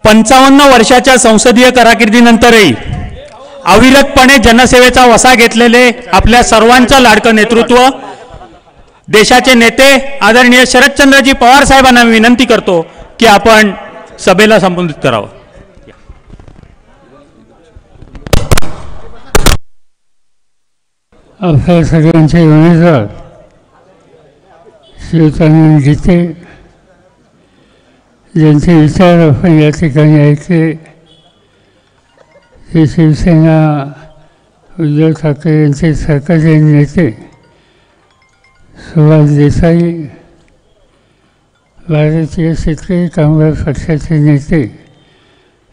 55 वर्षाच्या संसदीय कारकिर्दीनंतरही अविरतपणे जनसेवेचा वसा घेतलेले आपल्या सर्वांचं लाडकं नेतृत्व देशाचे नेते आदरणीय शरदचंद्रजी पवार साहेबांना विनंती करतो की आपण सभेला संबोधित करावं. आपल्या सगळ्यांचे उमेदवार शिवतानंद गीते ज्यांचे विचार आपण या ठिकाणी ऐकले ते शिवसेना उद्धव ठाकरे यांचे सहकारी नेते सुभाष देसाई, भारतीय शेतकरी कामगार पक्षाचे नेते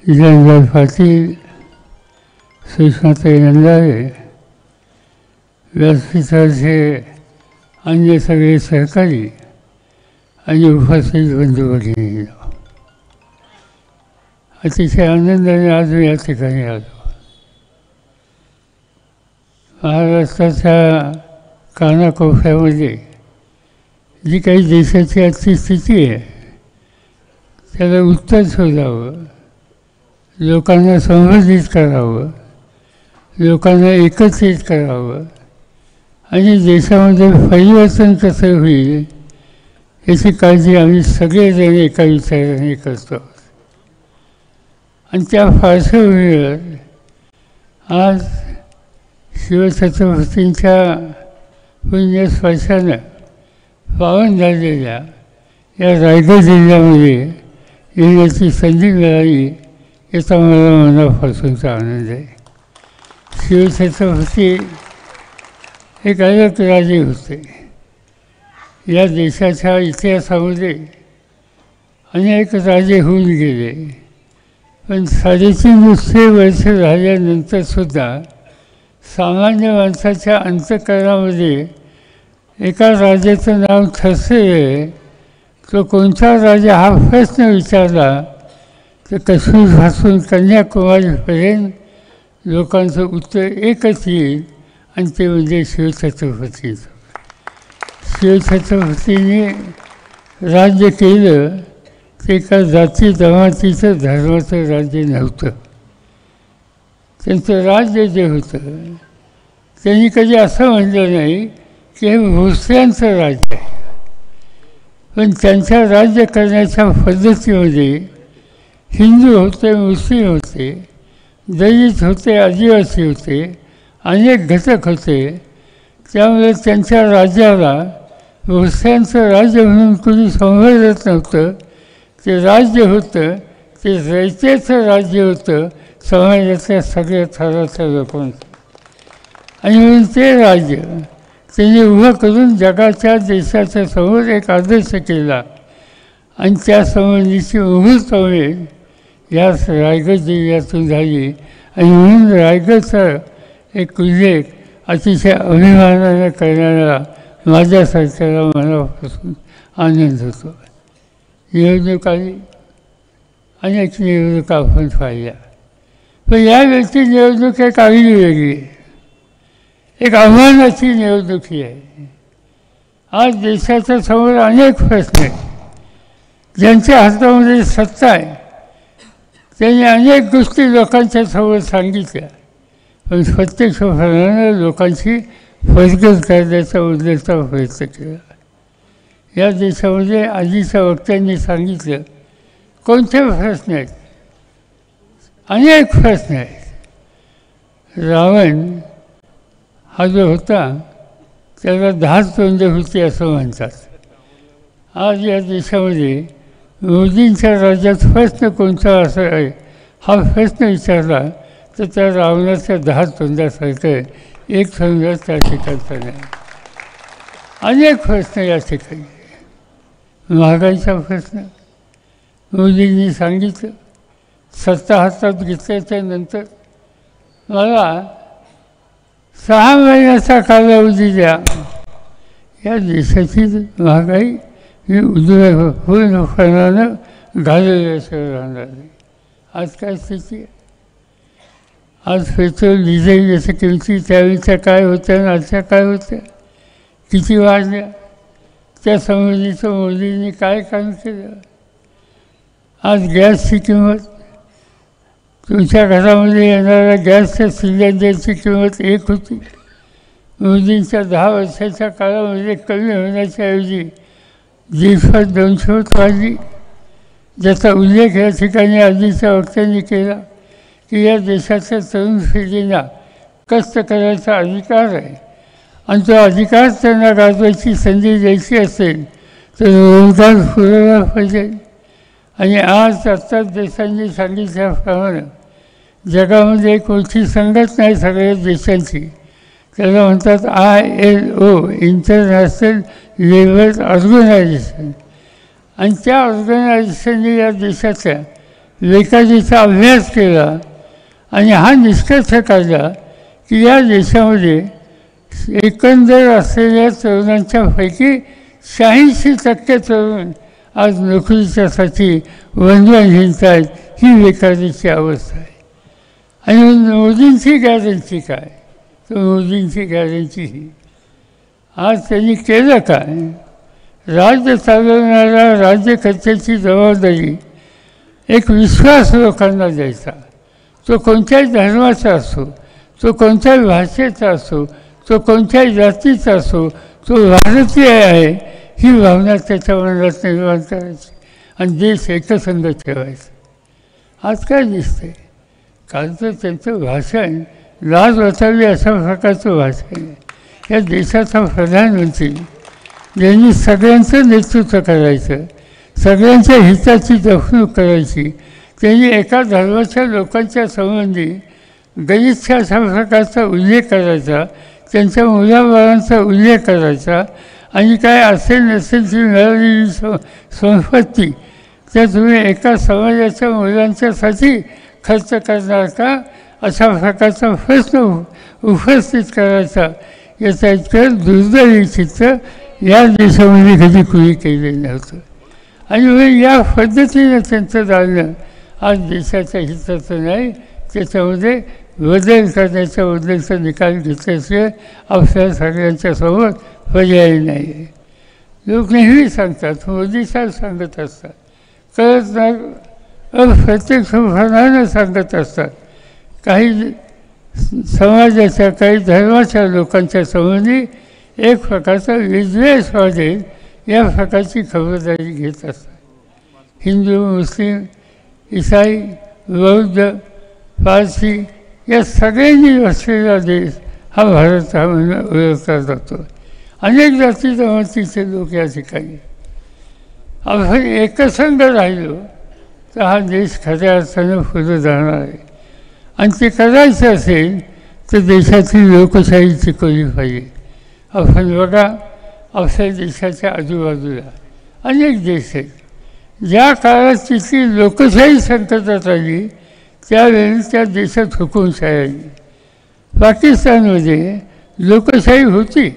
जयंत पाटील, सुषमाताई नंदारे, व्यासपीठाचे अन्य सगळे सहकारी आणि उपस्थित बंधू भगिनी, अतिशय आनंदाने आज मी या ठिकाणी आलो. महाराष्ट्राच्या कानाकोपऱ्यामध्ये जी काही देशाची आजची स्थिती आहे त्याला उत्तर शोधावं, लोकांना संबोधित करावं, लोकांना एकत्रित करावं आणि देशामध्ये परिवर्तन कसं होईल याची काळजी आम्ही सगळेजण एका विचाराने करतो. आणि त्या पार्श्वभूमीवर आज शिवछत्रपतींच्या पुण्यस्पर्शानं पावन झालेल्या या रायगड जिल्ह्यामध्ये येण्याची संधी मिळाली याचा मला मनापासूनचा आनंद आहे. शिवछत्रपती एक अलग राजे होते. या देशाच्या इतिहासामध्ये अनेक राजे होऊन गेले, पण 350 वर्ष झाल्यानंतरसुद्धा सामान्य माणसाच्या अंतःकरणामध्ये एका राजाचं नाव ठसलेलं आहे. तो कोणता राजा हा प्रश्न विचारला तर काश्मीरपासून कन्याकुमारीपर्यंत लोकांचं उत्तर एकच येईल आणि ते म्हणजे शिवछत्रपतीचं. शिवछत्रपतींनी राज्य केलं ते एका जाती जमातीचं धर्माचं राज्य नव्हतं. त्यांचं राज्य जे होतं त्यांनी कधी असं म्हटलं नाही की हे भोसल्यांचं राज्य आहे, पण त्यांच्या राज्य करण्याच्या पद्धतीमध्ये हिंदू होते, मुस्लिम होते, दलित होते, आदिवासी होते, अनेक घटक होते. त्यामुळे त्यांच्या राज्याला भोसल्यांचं राज्य म्हणून कोणी संबोधत नव्हतं. ते राज्य होतं ते रयतेचं राज्य होतं समाजातल्या सगळ्या थराच्या लोकांचं. आणि म्हणून ते राज्य त्यांनी उभं करून जगाच्या देशाच्या समोर एक आदर्श केला आणि त्यासंबंधीची मुहूर्तमेढ या रायगड जिल्ह्यातून झाली. आणि म्हणून रायगडचा एक उल्लेख अतिशय अभिमानाने करणारा माझ्यासारख्याला मनापासून आनंद होतो. निवडणूक आली, अनेक निवडणुका आपण पाहिल्या, पण यावेळची निवडणूक एक आगळी वेगळी आहे, एक आव्हानाची निवडणूक ही आहे. आज देशाच्या समोर अनेक प्रश्न आहेत. ज्यांच्या हातामध्ये सत्ता आहे त्यांनी अनेक गोष्टी लोकांच्या समोर सांगितल्या, पण प्रत्यक्षपणानं लोकांची फसगत करण्याचा उद्देशाचा प्रयत्न केला. या देशामध्ये आधीच्या वक्त्यांनी सांगितलं कोणते प्रश्न आहेत, अनेक प्रश्न आहेत. रावण हा जो होता त्याला 10 तोंडे होती असं म्हणतात. आज या देशामध्ये मोदींच्या राज्यात प्रश्न कोणता असा आहे हा प्रश्न विचारला तर त्या रावणाच्या 10 तोंडासारखं एक तोंड त्या ठिकाणचा नाही. अनेक प्रश्न या ठिकाणी. महागाईचा प्रश्न मोदींनी सांगितलं. सत्ता हातात घेतल्याच्या नंतर मला 6 महिन्याचा कालावधी द्या, या देशाची महागाई मी पूर्णपणानं घालवल्याशिवाय राहणार नाही. आज काय स्थिती आहे? आज पेट्रोल डिझेल याच्या किमती त्यावेळेच्या काय होत्या आणि आजच्या काय होत्या, किती वाढल्या त्या संबंधीचं मोदींनी काय काम केलं. आज गॅसची किंमत, तुमच्या घरामध्ये येणाऱ्या गॅसच्या सिलेंडरची किंमत 1 होती. मोदींच्या 10 वर्षाच्या काळामध्ये कमी होण्याच्या ऐवजी 150-200 वाढली. ज्याचा उल्लेख या ठिकाणी आधीच्या वक्त्यांनी केला की या देशाच्या तरुण पिढींना कष्ट करायचा अधिकार आहे आणि तो अधिकार त्यांना गाजवायची संधी द्यायची असेल तर रोजगार पुरवला पाहिजे. आणि आज आत्ताच देशांनी सांगितल्याप्रमाणे जगामध्ये एक मोठी संघटना आहे सगळ्या देशांची, त्याला म्हणतात ILO, इंटरनॅशनल लेबर ऑर्गनायझेशन. आणि त्या ऑर्गनायझेशनने या देशाच्या विकासाचा अभ्यास केला आणि हा निष्कर्ष काढला की या देशामध्ये एकंदर असलेल्या तरुणांच्यापैकी 86% तरुण आज नोकरीच्यासाठी वणवण हिंडत आहेत. ही बेकारीची अवस्था आहे. आणि मोदींची गॅरंटी काय, तर मोदींची गॅरंटी ही आज त्यांनी केलं काय. राज्य चालवणाऱ्या राज्यकर्त्याची जबाबदारी एक विश्वास लोकांना द्यायचा. तो कोणत्याही धर्माचा असो, तो कोणत्याही भाषेचा असो, तो कोणत्याही जातीचा असो, तो भारतीय आहे ही भावना त्याच्या मनात निर्माण करायची आणि देश एकसंध ठेवायचा. आज काय दिसतंय, कालचं त्यांचं भाषण लाज वाटावी अशा प्रकारचं भाषण आहे. या देशाचा प्रधानमंत्री ज्यांनी सगळ्यांचं नेतृत्व करायचं, सगळ्यांच्या हिताची जपणूक करायची, त्यांनी एका धर्माच्या लोकांच्या संबंधी गलिच्छ अशा प्रकारचा उल्लेख करायचा, त्यांच्या मुलाबाळांचा उल्लेख करायचा आणि काय असेल नसेल ती मिळालेली संपत्ती त्या तुम्ही एका समाजाच्या मुलांच्यासाठी खर्च करणार का, अशा प्रकारचा प्रश्न उपस्थित करायचा. याचा इतकं दुर्दैवी चित्र या देशामध्ये कधी कुणी केलेलं नव्हतं. आणि मग या पद्धतीनं त्यांचं जाणं आज देशाच्या हिताचं नाही, त्याच्यामध्ये बदल करण्याच्या बद्दलचा निकाल घेतल्याशिवाय आपल्या सगळ्यांच्या समोर पर्याय नाही आहे. लोक नेहमी सांगतात, मोदी साहेब सांगत असतात, कळत नाही अप्रत्यक्षपणानं सांगत असतात, काही समाजाच्या काही धर्माच्या लोकांच्या संबंधी एक प्रकारचा विद्वेष वाढेल या प्रकारची खबरदारी घेत असतात. हिंदू, मुस्लिम, ईसाई, बौद्ध, पारसी या सगळ्यांनी वसलेला देश हा भारत हा म्हणून ओळखला जातो. अनेक जाती जमातीचे लोक या ठिकाणी. आपण एकसंघ राहिलो तर हा देश खऱ्या अर्थानं पुढे जाणार आहे. आणि ते करायचं असेल तर देशातील लोकशाही टिकवली पाहिजे. आपण बघा, आपल्या देशाच्या आजूबाजूला अनेक देश आहेत. ज्या काळात तिथली लोकशाही संकटात आली त्यावेळी त्या देशात हुकुमशाही आली. पाकिस्तानमध्ये लोकशाही होती,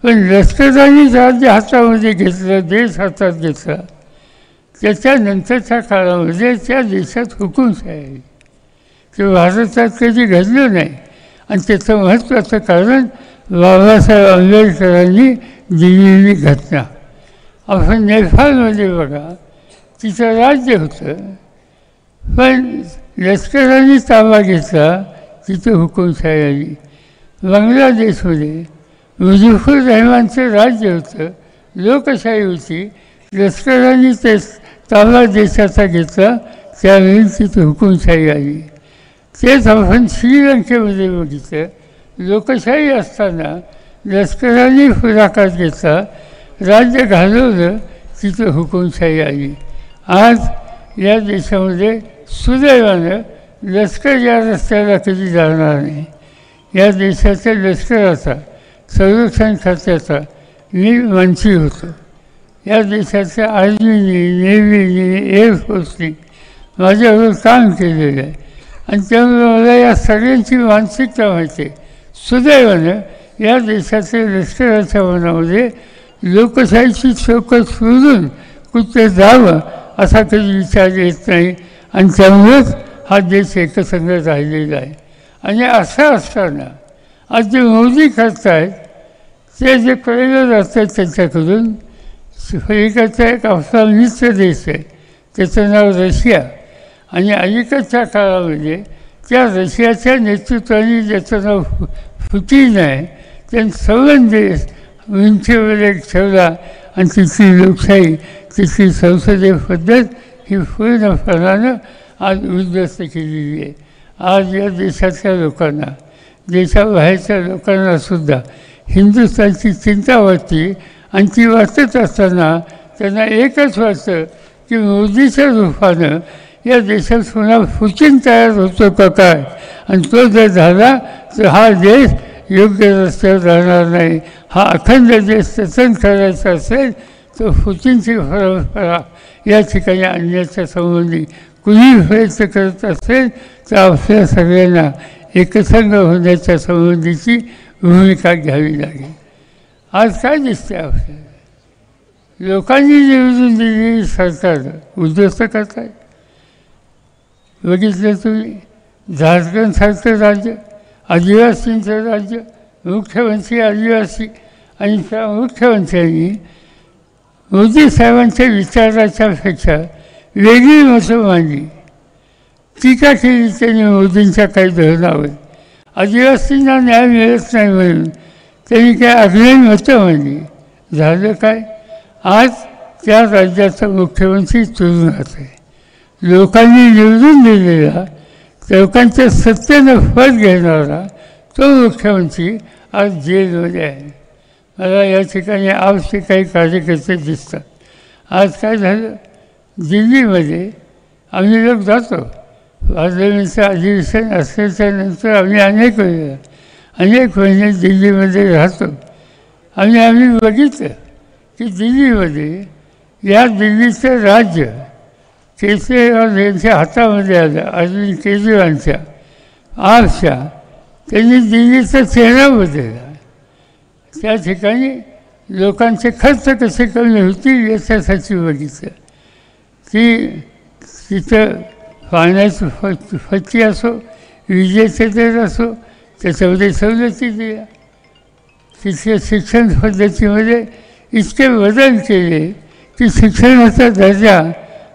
पण लष्कराने राज्य हातामध्ये घेतलं, देश हातात घेतला. त्याच्यानंतरच्या काळामध्ये त्या देशात हुकुमशाही आली. ते भारतात कधी घडलं नाही. आणि त्याचं महत्त्वाचं कारण बाबासाहेब आंबेडकरांनी दिलेली घटना. आपण नेपाळमध्ये बघा, तिथं राज्य होतं, पण लष्कराने ताबा घेतला, तिथं हुकुमशाही आली. बांगलादेशमध्ये मुजीबुर रहमानचं राज्य होतं, लोकशाही होती, लष्कराने ते ताबा देशाचा घेतला, त्यावेळी तिथं हुकुमशाही आली. तेच आपण श्रीलंकेमध्ये बघितलं, लोकशाही असताना लष्कराने पुढाकार घेतला, राज्य घालवलं, तिथं हुकुमशाही आली. आज या देशामध्ये सुदैवानं लष्कर या रस्त्याला कधी जाणार नाही. या देशाच्या लष्कराचा, संरक्षण खात्याचा मी मंत्री होतो. या देशाच्या आर्मीने, नेव्हीने, एअरफोर्सने माझ्यावर काम केलेलं आहे. आणि त्यामुळे मला या सगळ्यांची मानसिकता माहिती आहे. सुदैवानं या देशाच्या लष्कराच्या मनामध्ये लोकशाहीची चौकट सोडून कुठे जावं असा कधी विचार येत नाही. आणि त्यामुळेच हा देश एकसंघ राहिलेला आहे. आणि असं असताना आज जे मोदी करत आहेत ते जे कळलं जातं त्यांच्याकडून अफ्रिकेचा एक असा मित्र देश आहे, त्याचं नाव रशिया. आणि अलीकडच्या काळामध्ये त्या रशियाच्या नेतृत्वाने ज्याचं नाव पुतीन आहे, त्यांनी सगळं देश उंचीवर एक ठेवला आणि तिथली लोकशाही, तिथली संसदीय पद्धत ही पूर्णपणानं आज उद्ध्वस्त केलेली आहे. आज या देशातल्या लोकांना, देशाबाहेरच्या लोकांनासुद्धा हिंदुस्थानची चिंता वाटते. आणि ती वाटत असताना त्यांना एकच वाटतं की मोदीच्या रूपानं या देशात पुन्हा पुतीन तयार होतो का काय, आणि तो जर झाला तर हा देश योग्य रस्त्यावर राहणार नाही. हा अखंड देश जतन करायचा असेल तर पुतीनची परंपरा या ठिकाणी आणण्याच्या संबंधी कुणी प्रयत्न करत असेल तर आपल्या सगळ्यांना एकसंघ होण्याच्या संबंधीची भूमिका घ्यावी लागेल. आज काय दिसते आपल्याला? लोकांनी निवडून दिलेली सरकार उद्ध्वस्त करताय. बघितलं तुम्ही, झारखंडसारखं राज्य, आदिवासींचं राज्य, मुख्यमंत्री आदिवासी, आणि त्या मुख्यमंत्र्यांनी मोदी साहेबांच्या विचाराच्यापेक्षा वेगळी मतं मांडली. टीका केली त्यांनी मोदींच्या काही धोरणावर. आदिवासींना न्याय मिळत नाही म्हणून त्यांनी काही आग्रही मतं मांडली. झालं काय? आज त्या राज्याचा मुख्यमंत्री तुरुंगात आहे. लोकांनी निवडून दिलेला, लोकांच्या सत्तेनं फळ घेणारा तो मुख्यमंत्री आज जेलमध्ये आहे. मला या ठिकाणी आपचे काही कार्यकर्ते दिसतात. आज काय झालं, दिल्लीमध्ये आम्ही लोक जातो. पार्लमेंटचं अधिवेशन असल्याच्या नंतर आम्ही अनेक महिने दिल्लीमध्ये राहतो. आणि आम्ही बघितलं की दिल्लीमध्ये, या दिल्लीचं राज्य केजरीवाल यांच्या हातामध्ये आलं, अरविंद केजरीवालच्या आपच्या. त्यांनी दिल्लीचा चेहरा बदलला. त्या ठिकाणी लोकांचे खर्च कसे कमी होतील याच्यासाठी बघितलं. की तिथं पाण्याची फच्ची असो, विजेचे दर असो, त्याच्यामध्ये सवलती दिल्या. तिथल्या शिक्षण पद्धतीमध्ये इतके बदल केले की शिक्षणाचा दर्जा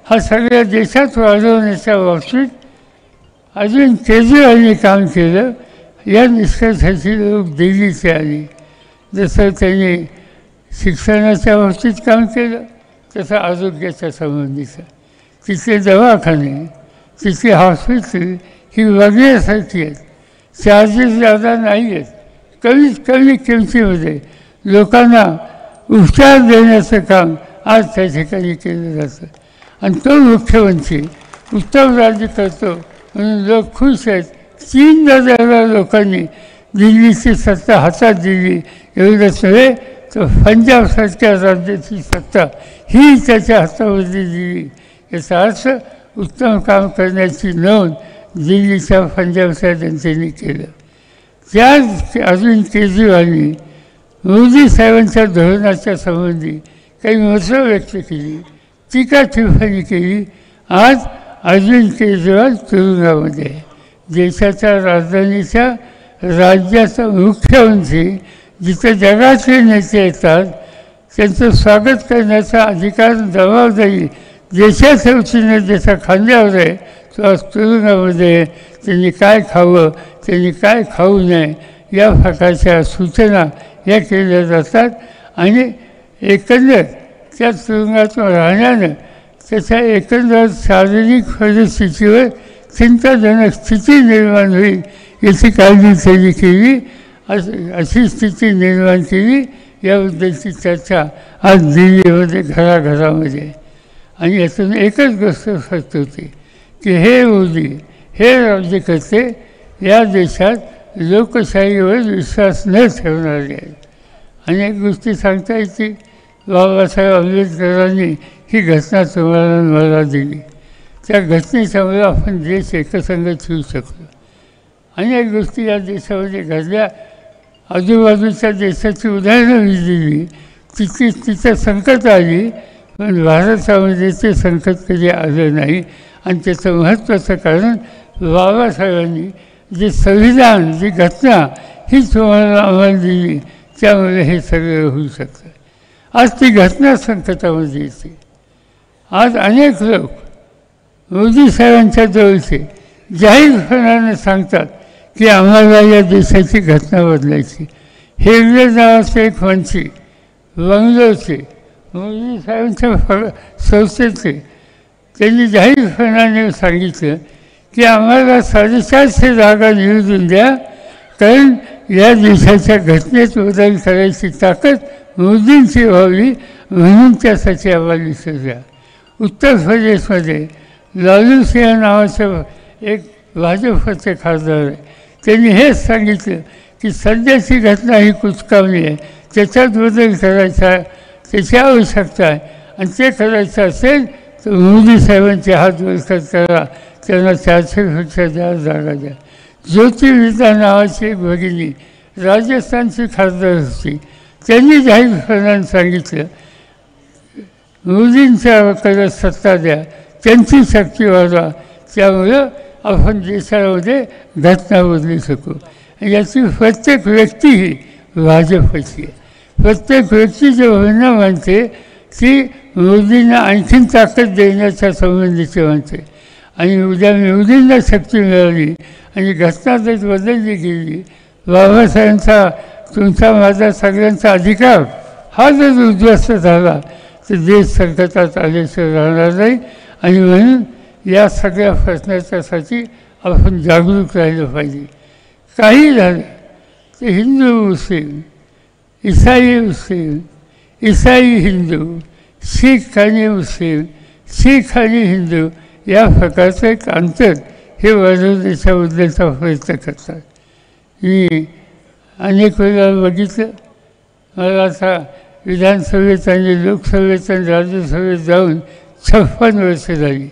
हा सगळ्या देशात वाढवण्याच्या बाबतीत अजून केजरीवालने काम केलं. या निष्कर्षाची लोक दिल्लीचे आले. जसं त्यांनी शिक्षणाच्या बाबतीत काम केलं, तसं आरोग्याच्या संबंधीचं. तिथले दवाखाने, तिथली हॉस्पिटल ही बघण्यासारखी आहेत. चार्जेस जादा नाही आहेत. कमीत कमी किमतीमध्ये लोकांना उपचार देण्याचं काम आज त्या ठिकाणी केलं जातं. आणि तो मुख्यमंत्री उत्तम राज्य करतो म्हणून लोक खुश आहेत. 3,000 लोकांनी दिल्लीची सत्ता हातात दिली. एवढंच नव्हे तर पंजाबसारख्या राज्याची सत्ता ही त्याच्या हातामध्ये दिली. याचा अर्थ उत्तम काम करण्याची नोंद दिल्लीच्या पंजाबच्या जनतेने केलं. त्याच अरविंद केजरीवालनी मोदी साहेबांच्या धोरणाच्या संबंधी काही मतं व्यक्त केली, टीका टिप्पणी केली. आज अरविंद केजरीवाल तुरुंगामध्ये आहे. देशाच्या राजधानीच्या राज्याचा मुख्यमंत्री, जिथे जगातले नेते येतात, त्यांचं स्वागत करण्याचा अधिकार, जबाबदारी देशाच्या वतीने ज्याच्या खांद्यावर आहे, तो आज तुरुंगामध्ये. त्यांनी काय खावं, त्यांनी काय खाऊ नये या प्रकारच्या सूचना या केल्या जातात. आणि एकंदर त्या तुरुंगातून राहण्यानं त्याच्या एकंदर शारीरिक परिस्थितीवर चिंताजनक स्थिती निर्माण होईल याची काळजी त्यांनी केली. अशी स्थिती निर्माण केली याबद्दलची चर्चा आज दिल्लीमध्ये घराघरामध्ये. आणि यातून एकच गोष्ट स्पष्ट होती की हे मोदी, हे राज्यकर्ते या देशात लोकशाहीवर विश्वास न ठेवणारे आहेत. अनेक गोष्टी सांगता येतील. बाबासाहेब आंबेडकरांनी ही घटना तुम्हाला मला दिली. त्या घटनेच्यामुळे आपण देश एकसंघ ठेवू शकलो. अनेक गोष्टी या देशामध्ये घडल्या. आजूबाजूच्या देशाची उदाहरणं मी दिली. तिथं संकट आली, पण भारतामध्ये ते संकट कधी आलं नाही. आणि त्याचं महत्त्वाचं कारण बाबासाहेबांनी जे संविधान, जी घटना ही तुम्हाला आम्हाला दिली, त्यामुळे हे सगळं होऊ शकतं. आज ती घटना संकटामध्ये येते. आज अनेक लोक मोदी साहेबांच्या जवळचे जाहीरपणाने सांगतात की आम्हाला या देशाची घटना बदलायची. हेगडे नावाचे एक मंत्री बंगलोरचे मोदी साहेबांच्या संस्थेचे त्यांनी जाहीरपणाने सांगितलं की आम्हाला 450 जागा निवडून द्या, कारण या देशाच्या घटनेत बदल करायची ताकद मोदींची व्हावी, म्हणून त्यासाठी आम्हाला विचार द्या. उत्तर प्रदेशमध्ये लालू सिंह नावाचं एक भाजपचे खासदार आहे, त्यांनी हेच सांगितलं की सध्याची घटना ही कुचकावणी आहे, त्याच्यात बदल करायचा, त्याची आवश्यकता आहे, आणि ते करायचं असेल तर मोदी साहेबांचे हात बळकट करा, त्यांना 400पेक्षा जास्त जागा द्या. ज्योतिर्विद्या नावाची एक भगिनी राजस्थानची खासदार होती, त्यांनी जाहीरपणाने सांगितलं मोदींच्याकडे सत्ता द्या, त्यांची शक्ती वाढवा, त्यामुळं आपण देशामध्ये घटना बदलू शकू. याची प्रत्येक व्यक्ती ही भाजपची आहे. प्रत्येक व्यक्ती जे भावना मानते ती मोदींना आणखीन ताकद देण्याच्या संबंधीची मानते. आणि उद्या मोदींना शक्ती मिळाली आणि घटना जर बदलली गेली, बाबासाहेबांचा तुमचा माझा सगळ्यांचा अधिकार हा जर उद्ध्वस्त झाला तर देश संकटात आल्याशिवाय राहणार नाही. आणि म्हणून या सगळ्या प्रश्नाच्यासाठी आपण जागरूक राहिलं पाहिजे. काही झालं ते हिंदू मुस्लिम, ईसाई हिंदू, शीख आणि मुस्लिम, शीख आणि हिंदू या प्रकारचं एक अंतर हे वाढवण्याच्याबद्दलचा प्रयत्न करतात. मी अनेक वेळा बघितलं. मला आता विधानसभेत आणि लोकसभेत आणि राज्यसभेत जाऊन 56 वर्ष झाली.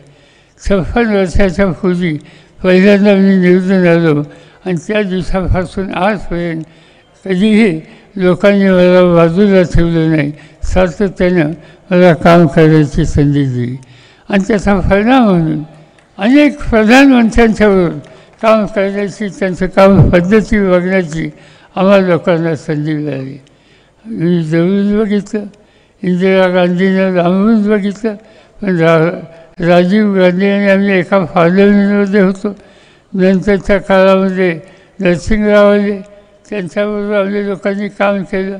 56 वर्षाच्या पूर्वी पहिल्यांदा मी निवडून आलो आणि त्या दिवसापासून आजपर्यंत कधीही लोकांनी मला बाजूला ठेवलं नाही. सातत्यानं मला काम करायची संधी दिली आणि त्याचा परिणाम म्हणून अनेक प्रधानमंत्र्यांच्याबरोबर काम करण्याची, त्यांचं काम पद्धती बघण्याची आम्हाला लोकांना संधी मिळाली. मी जवळून बघितलं, इंदिरा गांधींना लांबून बघितलं, पण राजीव गांधी आणि आम्ही एका पार्लमेंटमध्ये होतो. नंतरच्या काळामध्ये नरसिंहराव आले, त्यांच्याबरोबर आम्ही लोकांनी काम केलं.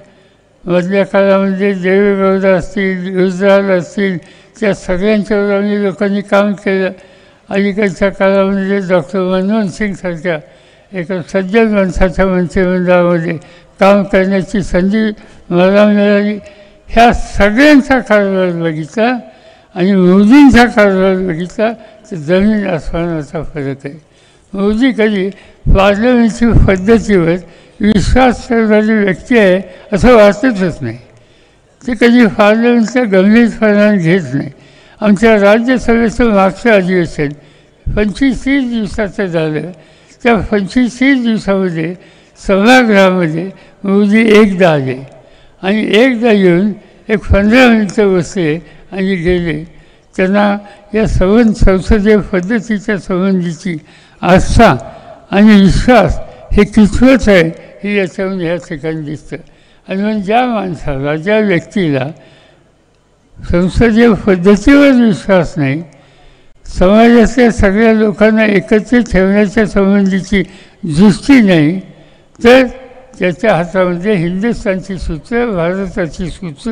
मधल्या काळामध्ये देवेगौडा असतील, गुजराल असतील, त्या सगळ्यांच्यावर आम्ही लोकांनी काम केलं. अलीकडच्या काळामध्ये डॉक्टर मनमोहन सिंगसारख्या एका सज्जन माणसाच्या मंत्रिमंडळामध्ये काम करण्याची संधी मला मिळाली. ह्या सगळ्यांचा कारभार बघितला आणि मोदींचा कारभार बघितला तर जमीन आसमानाचा फरक आहे. मोदी कधी पार्लमेंटची पद्धतीवर विश्वास ठेवणारी व्यक्ती आहे असं वाटतच नाही. ते कधी पार्लमेंटचं गंभीरपणाने घेत नाही. आमच्या राज्यसभेचं मागचं अधिवेशन 25-30 दिवसाचं झालं. त्या 25-30 दिवसामध्ये सभागृहामध्ये मोदी एकदा आले आणि एकदा येऊन एक 15 मिनिटं बसले आणि गेले. त्यांना या संसदीय पद्धतीच्या संबंधीची आस्था आणि विश्वास हे कितपत आहे हे याच्याहून ह्या ठिकाणी दिसतं. आणि मग ज्या माणसाला, ज्या व्यक्तीला संसदीय पद्धतीवर विश्वास नाही, समाजातल्या सगळ्या लोकांना एकत्रित ठेवण्याच्या संबंधीची दृष्टी नाही, तर त्याच्या हातामध्ये हिंदुस्थानची सूत्र, भारताची सूत्र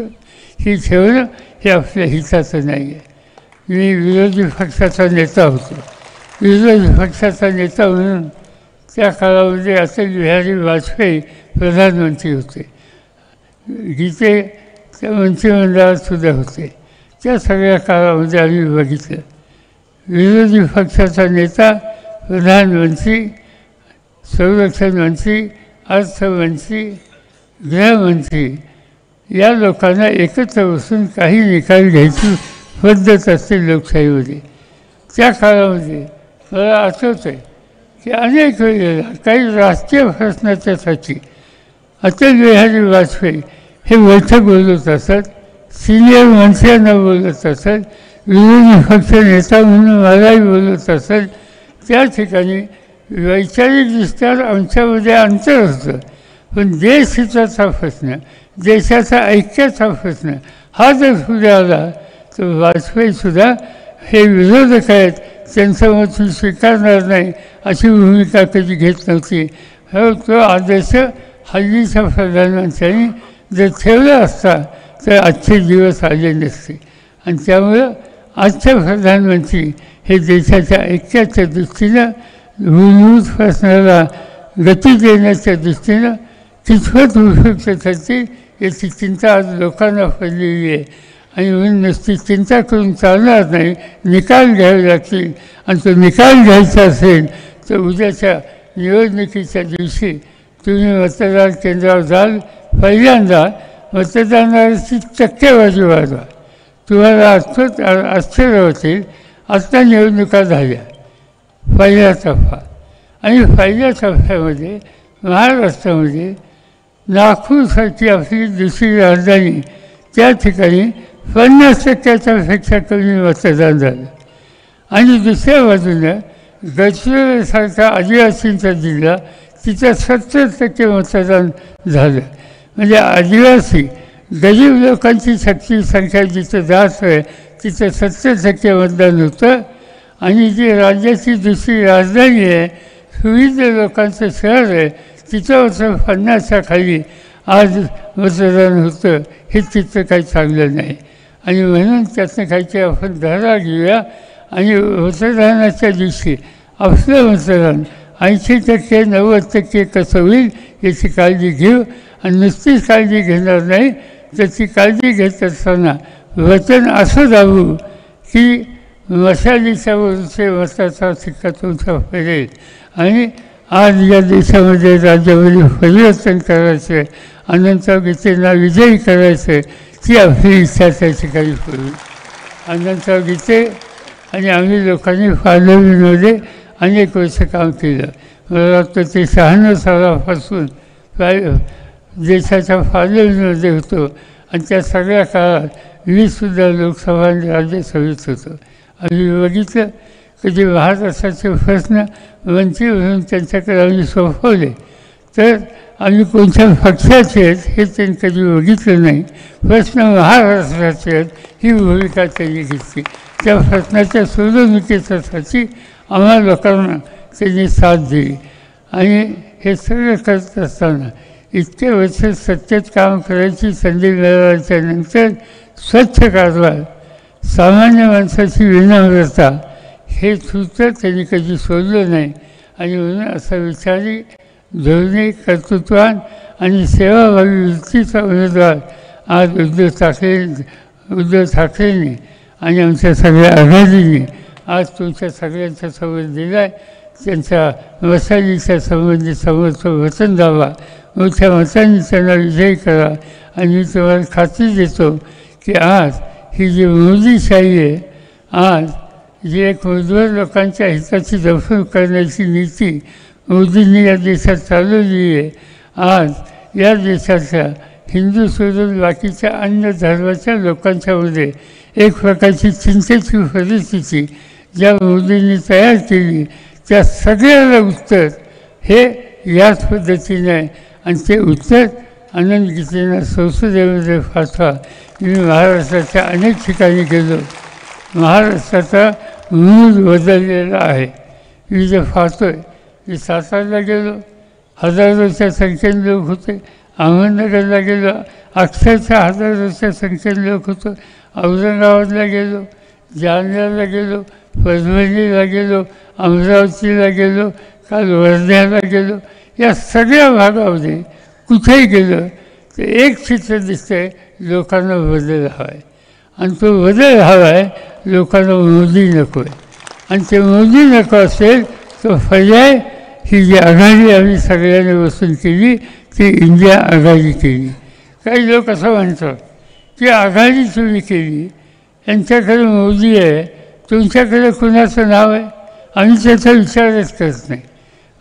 ही ठेवणं हे आपल्या हिताचं नाही आहे. मी विरोधी पक्षाचा नेता होतो. विरोधी पक्षाचा नेता म्हणून त्या काळामध्ये अटल बिहारी वाजपेयी प्रधानमंत्री होते. गीते त्या मंत्रिमंडळात सुद्धा होते. त्या सगळ्या काळामध्ये आम्ही बघितलं विरोधी पक्षाचा नेता, प्रधानमंत्री, संरक्षण मंत्री, अर्थमंत्री, गृहमंत्री या लोकांना एकत्र बसून काही निकाल घ्यायची पद्धत असते लोकशाहीमध्ये. त्या काळामध्ये मला आठवतं आहे की अनेक वेळेला काही राष्ट्रीय प्रश्नाच्यासाठी अटल बिहारी वाजपेयी हे बैठक बोलत असत, सिनियर मंत्र्यांना बोलत असत, विरोधी पक्ष नेता म्हणून मलाही बोलत असत. त्या ठिकाणी वैचारिकदृष्ट्या आमच्यामध्ये अंतर होतं, पण देशहिताचा प्रश्न, देशाचा ऐक्याचा प्रश्न हा जर पुढे आला तर वाजपेयीसुद्धा हे विरोधक आहेत, त्यांचं मत स्वीकारणार नाही अशी भूमिका कधी घेत नव्हती. तो आदर्श हल्लीच्या प्रधानमंत्र्यांनी जर ठेवला असता तर आजचे दिवस आले नसते. आणि त्यामुळं आजचे प्रधानमंत्री हे देशाच्या ऐक्याच्या दृष्टीनं मूलभूत प्रश्नाला गती देण्याच्या दृष्टीनं कितपत उपयुक्त ठरते याची चिंता आज लोकांना पडलेली आहे. आणि म्हणून नुसती चिंता करून चालणार नाही, निकाल घ्यावे लागतील. आणि तो निकाल घ्यायचा असेल तर उद्याच्या निवडणुकीच्या दिवशी तुम्ही मतदान केंद्रावर जाल, पहिल्यांदा मतदानाची टक्केवारी वाढवा. तुम्हाला आश्चर्य होतील, आत्ता निवडणुका झाल्या पहिला टप्पा, आणि पहिल्या टप्प्यामध्ये महाराष्ट्रामध्ये नागपूरसारखी आपली दुसरी राजधानी, त्या ठिकाणी 50%पेक्षा कमी मतदान झालं. आणि दुसऱ्या बाजूनं गडचिरोलीसारखा आदिवासींचा जिल्हा, तिथं 70% मतदान झालं. म्हणजे आदिवासी गरीब लोकांची संख्या जिथं जास्त आहे तिथं 70% मतदान होतं. आणि जी राज्याची दुसरी राजधानी आहे, सुविध लोकांचं शहर आहे, तिथं होतं 50च्या खाली आज मतदान होतं. हे चित्र काही चांगलं नाही. आणि म्हणून त्यातनं काहीतरी आपण धडा घेऊया आणि मतदानाच्या दिवशी आपलं मतदान 80% 90% कसं होईल याची काळजी घेऊ. आणि नुसतीच काळजी घेणार नाही, त्याची काळजी घेत असताना वचन असं दाबू की मशालीच्या वरचे मताचा शिक्का तुमचा पडेल. आणि आज या देशामध्ये राज्यामध्ये परिवर्तन करायचं, अनंतराव गीतेंना विजयी करायचं, ती आपली इच्छा त्या ठिकाणी करू. अनंतराव गीते आणि आम्ही लोकांनी पार्लमेंटमध्ये अनेक वर्ष काम केलं. मला वाटतं ते 96 सालापासून देशाच्या पार्लमेंटमध्ये होतो. आणि त्या सगळ्या काळात मीसुद्धा लोकसभा आणि राज्यसभेत होतो. आम्ही बघितलं कधी महाराष्ट्राचे प्रश्न मंत्री म्हणून त्यांच्याकडे आम्ही सोपवले, तर आम्ही कोणत्या पक्षाचे आहेत हे त्यांनी कधी बघितलं नाही. प्रश्न महाराष्ट्राचे आहेत ही भूमिका त्यांनी घेतली. त्या प्रश्नाच्या सोडवणुकीसाठी आम्हा लोकांना त्यांनी साथ दिली. आणि हे सगळं करत असताना इतके वर्ष सत्तेत काम करायची संधी मिळाल्याच्या नंतर स्वच्छ कारभार, सामान्य माणसाची विनम्रता हे सूत्र त्यांनी कधी सोडलं नाही. आणि म्हणून असा विचारी, धोरणे, कर्तृत्वान आणि सेवाभावी वृत्तीचा उमेदवार आज उद्धव ठाकरेंनी आणि आमच्या सगळ्या आघाडीने आज तुमच्या सगळ्यांच्या समोर दिला आहे. त्यांच्या मशालीच्या संबंधित समोरचं वचन द्यावा, मोठ्या मतांनी त्यांना विजयी करा. आणि मी तुम्हाला खात्री देतो की आज ही जी मोदीशाही आहे, आज जी एक मजबूर लोकांच्या हिताची जपणूक करण्याची नीती मोदींनी या देशात चालवली आहे, आज या देशाच्या हिंदू सोडून बाकीच्या अन्य धर्माच्या लोकांच्यामध्ये एक प्रकारची चिंतेची परिस्थिती ज्या मोदींनी तयार केली, त्या सगळ्याला उत्तर हे याच पद्धतीने आहे. आणि ते उत्तर आनंद गीतेंना संसदेमध्ये पाठवा. मी महाराष्ट्राच्या अनेक ठिकाणी गेलो, महाराष्ट्राचा मूळ बदललेला आहे. मी जे पाहतो आहे, मी सातारला गेलो, हजारोच्या संख्येने लोक होते. अहमदनगरला गेलो, अक्षरशः हजारोच्या संख्येने लोक होतो. औरंगाबादला गेलो, जालन्याला गेलो, परभणीला गेलो, अमरावतीला गेलो, काल वर्ध्याला गेलो. या सगळ्या भागामध्ये कुठेही गेलं तर एक चित्र दिसतंय, लोकांना बदल हवा आहे. आणि तो बदल हवा आहे, लोकांना मोदी नको आहे. आणि ते मोदी नको असेल तर पर्याय ही जी आघाडी आम्ही सगळ्यांनी बसून केली ती इंडिया आघाडी केली. काही लोक असं म्हणतात की आघाडी तुम्ही केली, यांच्याकडे मोदी आहे, तुमच्याकडे कुणाचं नाव आहे? आम्ही त्याचा विचारच करत नाही.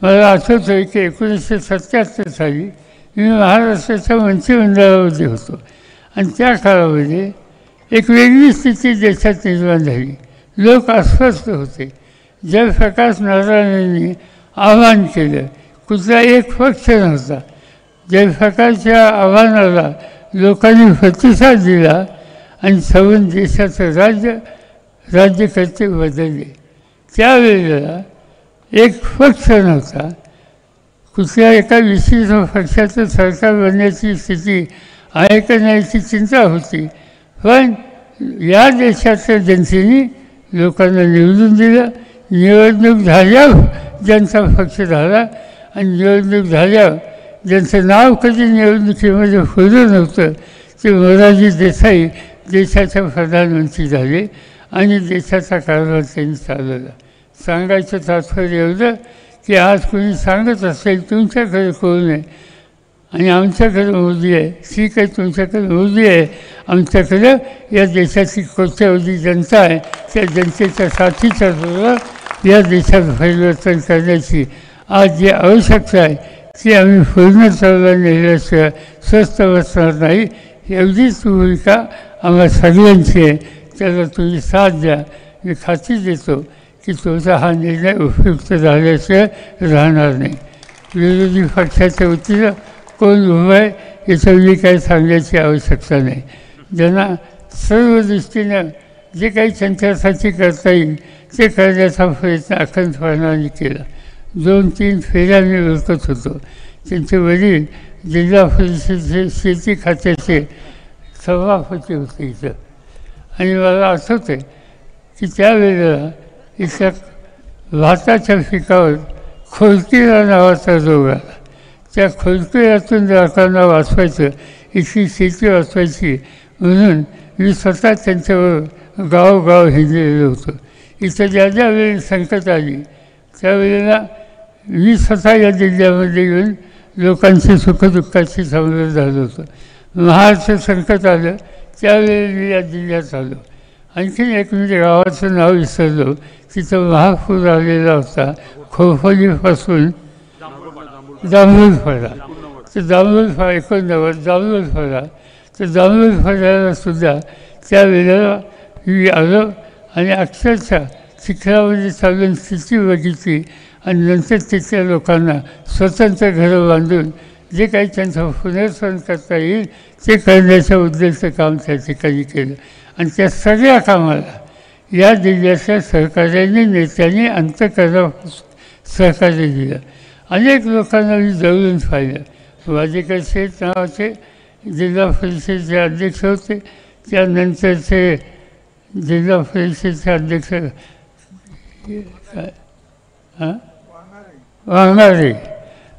मला आठवतं आहे की 1977 साली मी महाराष्ट्राच्या मंत्रिमंडळामध्ये होतो. आणि त्या काळामध्ये एक वेगळी स्थिती देशात निर्माण झाली. लोक अस्वस्थ होते. जयप्रकाश नारायणांनी आवाहन केलं, कुठला एक पक्ष नव्हता. जयप्रकाशच्या आव्हानाला लोकांनी प्रतिसाद दिला आणि संपूर्ण देशाचं राज्यकर्ते बदलले. त्यावेळेला एक पक्ष नव्हता, कुठल्या एका विशिष्ट पक्षाचं सरकार बनण्याची स्थिती आहे का नाही याची चिंता होती. पण या देशाच्या जनतेने लोकांना निवडून दिलं. निवडणूक झाल्यावर ज्यांचा पक्ष झाला आणि निवडणूक झाल्यावर ज्यांचं नाव कधी निवडणुकीमध्ये फुरलं नव्हतं ते मोरारजी देसाई देशाचे प्रधानमंत्री झाले आणि देशाचा कारभार त्यांनी चालवला. सांगायचं तात्पर्य एवढं की आज कोणी सांगत असेल तुमच्याकडे कोण आहे आणि आमच्याकडे मोदी आहे, ठीक आहे तुमच्याकडे मोदी आहे, आमच्याकडं या देशाची कोट्यावधी जनता आहे, त्या जनतेच्या साथीच्या जोरावर या देशात परिवर्तन करण्याची आज जी आवश्यकता आहे ती आम्ही पूर्ण चालवून नेल्याशिवाय स्वस्त बसणार नाही. एवढीच भूमिका आम्हाला सगळ्यांची आहे. त्याला तुम्ही साथ द्या. मी खात्री देतो की तुमचा हा निर्णय उपयुक्त झाल्याशिवाय राहणार नाही. विरोधी पक्षाच्या वतीनं कोण उभं आहे याचं मी काही सांगण्याची आवश्यकता नाही. ज्यांना सर्व दृष्टीनं जे काही त्यांच्यासाठी करता येईल ते करण्याचा प्रयत्न अखंडपणाने केला. 2-3 फेऱ्या मी ओळखत होतो. त्यांचे वडील जिल्हा परिषदेचे शेती खात्याचे सभापती होते इथं आणि मला आठवतं आहे की त्यावेळेला इथल्या भाताच्या पिकावर खोलकिरा नावाचा रोग आला. त्या खोलकिऱ्यातून लोकांना वाचवायचं, इथली शेती वाचवायची म्हणून मी स्वतः त्यांच्यावर गावोगाव हिंडलेलो होतो. इथं ज्या ज्या वेळी संकट आली त्यावेळेला मी स्वतः या जिल्ह्यामध्ये येऊन लोकांची सुखदुःखाशी समोर झालो होतो. महाराष्ट्र संकट आलं त्यावेळी मी या जिल्ह्यात आलो. आणखीन एक म्हणजे गावाचं नाव विसरलो. तिथं महापूर आलेला होता खोपोलीपासून जांभूळफळा. तर जांभूळफळा 89 जांभूळफळा. तर जांभूळफळ्यालासुद्धा त्यावेळेला मी आलो आणि अक्षरशः चिखलामध्ये चालून स्थिती बघितली आणि नंतर तिथल्या लोकांना स्वतंत्र घरं बांधून जे काही त्यांचं पुनर्वसन करता येईल ते करण्याच्या उद्देशाचं काम त्या ठिकाणी केलं. आणि त्या सगळ्या कामाला या जिल्ह्याच्या सहकार्याने नेत्यांनी अंतःकरणापासून सहकार्य दिलं. अनेक लोकांना मी जवळून पाहिलं. वाजेकर शेठ नावाचे जिल्हा परिषदेचे अध्यक्ष होते. त्यानंतरचे जिल्हा परिषदेचे अध्यक्ष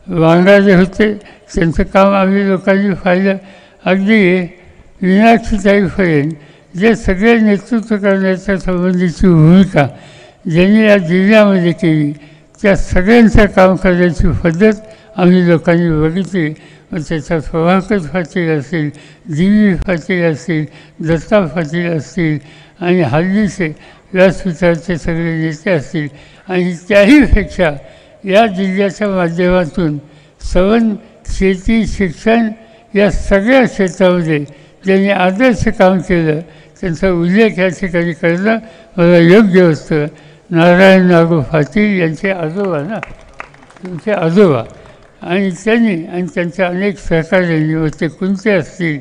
वांगारे होते. त्यांचं काम आम्ही लोकांनी पाहिलं. अगदी मीनाक्षीताईपर्यंत जे सगळे नेतृत्व करण्याच्या संबंधीची भूमिका ज्यांनी या जिल्ह्यामध्ये केली त्या सगळ्यांचं काम करण्याची पद्धत आम्ही लोकांनी बघितली. मग त्याच्यात प्रभाकर पाटील असतील, जी पाटील असतील, दत्ता पाटील असतील आणि हल्लीचे व्यासपीठाचे सगळे नेते असतील आणि त्याहीपेक्षा या जिल्ह्याच्या माध्यमातून सवन, शेती, शिक्षण या सगळ्या क्षेत्रामध्ये ज्यांनी आदर्श काम केलं त्यांचा उल्लेख या ठिकाणी करणं मला योग्य असतं. नारायण नागू पाटील यांचे आजोबा ना, त्यांचे आजोबा आणि त्यांनी आणि त्यांच्या अनेक सहकार्यांनी व ते कोणते असतील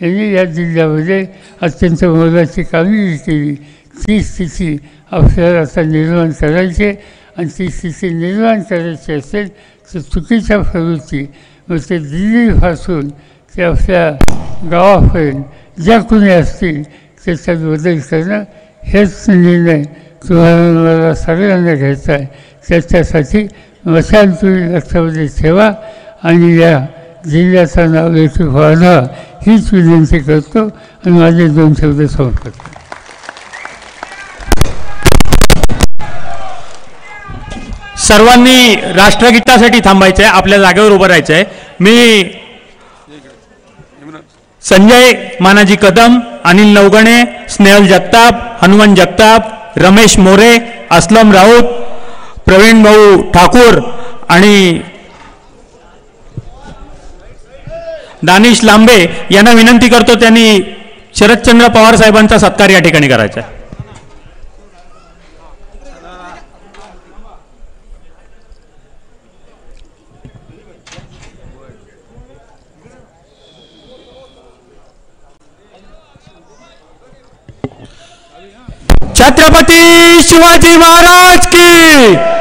यांनी या जिल्ह्यामध्ये अत्यंत मोलाची कामगिरी केली. ती स्थिती आपल्याला आता निर्माण करायची आणि ती स्थिती निर्माण करायची असेल तर चुकीच्या प्रवृत्ती मग ते दिल्लीपासून ते आपल्या गावापर्यंत ज्या कोणी असतील त्याच्यात बदल करणं हेच निर्णय तुम्हाला मला सगळ्यांना घ्यायचा आहे. त्याच्यासाठी मशाल तुम्ही लक्षामध्ये ठेवा आणि या जिल्ह्याचं नाव लौकिक वाढवा हीच विनंती करतो आणि माझे 2 शब्द संपतो. सर्वांनी राष्ट्रगीतासाठी थांबायचं आहे, आपल्या जागेवर उभं राहायचं आहे. मी संजय मानाजी कदम, अनिल नवगणे, स्नेहल जगताप, हनुमान जगताप, रमेश मोरे, असलम राऊत, प्रवीण भाऊ ठाकूर आणि दानिश लांबे यांना विनंती करतो त्यांनी शरदचंद्र पवार साहेबांचा सत्कार या ठिकाणी करायचा आहे. छत्रपती शिवाजी महाराज की